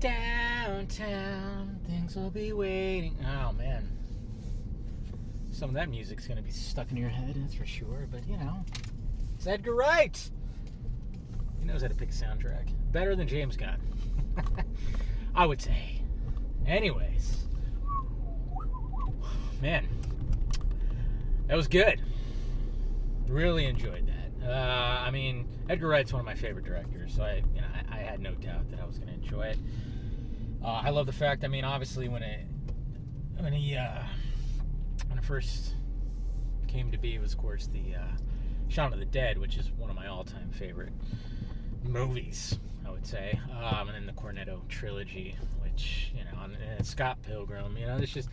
Downtown, things will be waiting. Oh, man. Some of that music's going to be stuck in your head, that's for sure. But, you know, it's Edgar Wright. He knows how to pick a soundtrack. Better than James Gunn. I would say. Anyways. Man. That was good. Really enjoyed that. I mean, Edgar Wright's one of my favorite directors, so I had no doubt that I was going to enjoy it. I love the fact, I mean, obviously when it first came to be, it was, of course, the Shaun of the Dead, which is one of my all-time favorite movies, I would say. And then the Cornetto trilogy, which, you know, and Scott Pilgrim, you know, it's just,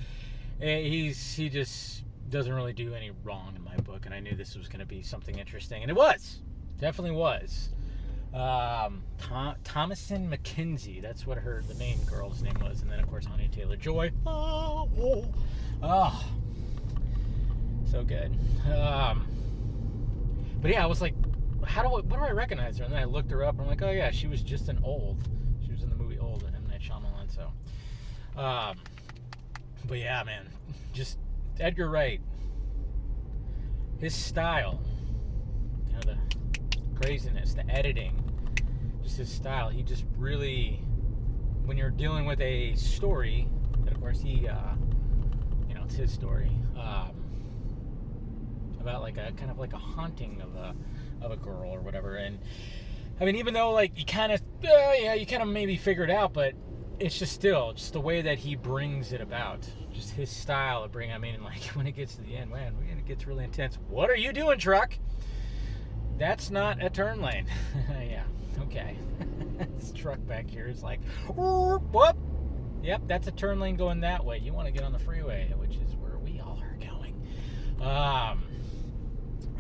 he just doesn't really do any wrong in my book, and I knew this was going to be something interesting, and it was. Definitely was. Thomasin McKenzie, that's what the main girl's name was, and then, of course, Anya Taylor-Joy. Oh, so good. But yeah, I was like, what do I recognize her? And then I looked her up, and I'm like, oh yeah, she was just in Old. She was in the movie Old, M. Night Shyamalan. So, but yeah, man, just Edgar Wright, his style, you know, the craziness, the editing, just his style. He just really, when you're dealing with a story, that of course he, you know, it's his story, about like a kind of like a haunting of a girl or whatever. And I mean, even though like you kind of maybe figure it out, but it's just still just the way that he brings it about, just his style of bringing. I mean, like when it gets to the end, man, it gets really intense. What are you doing, truck? That's not a turn lane. Yeah, okay. This truck back here is like, whoop. Yep, that's a turn lane going that way. You want to get on the freeway, which is where we all are going.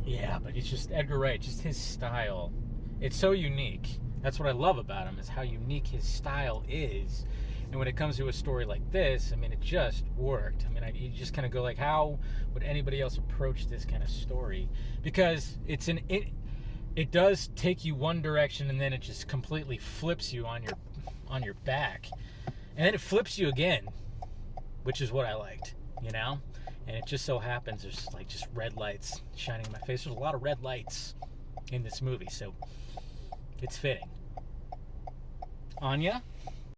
Yeah, but it's just Edgar Wright, just his style. It's so unique. That's what I love about him, is how unique his style is. And when it comes to a story like this, I mean, it just worked. I mean, you just kind of go like, how would anybody else approach this kind of story? Because it does take you one direction, and then it just completely flips you on your back, and then it flips you again, which is what I liked, you know. And it just so happens there's like just red lights shining in my face. There's a lot of red lights in this movie, so it's fitting. Anya,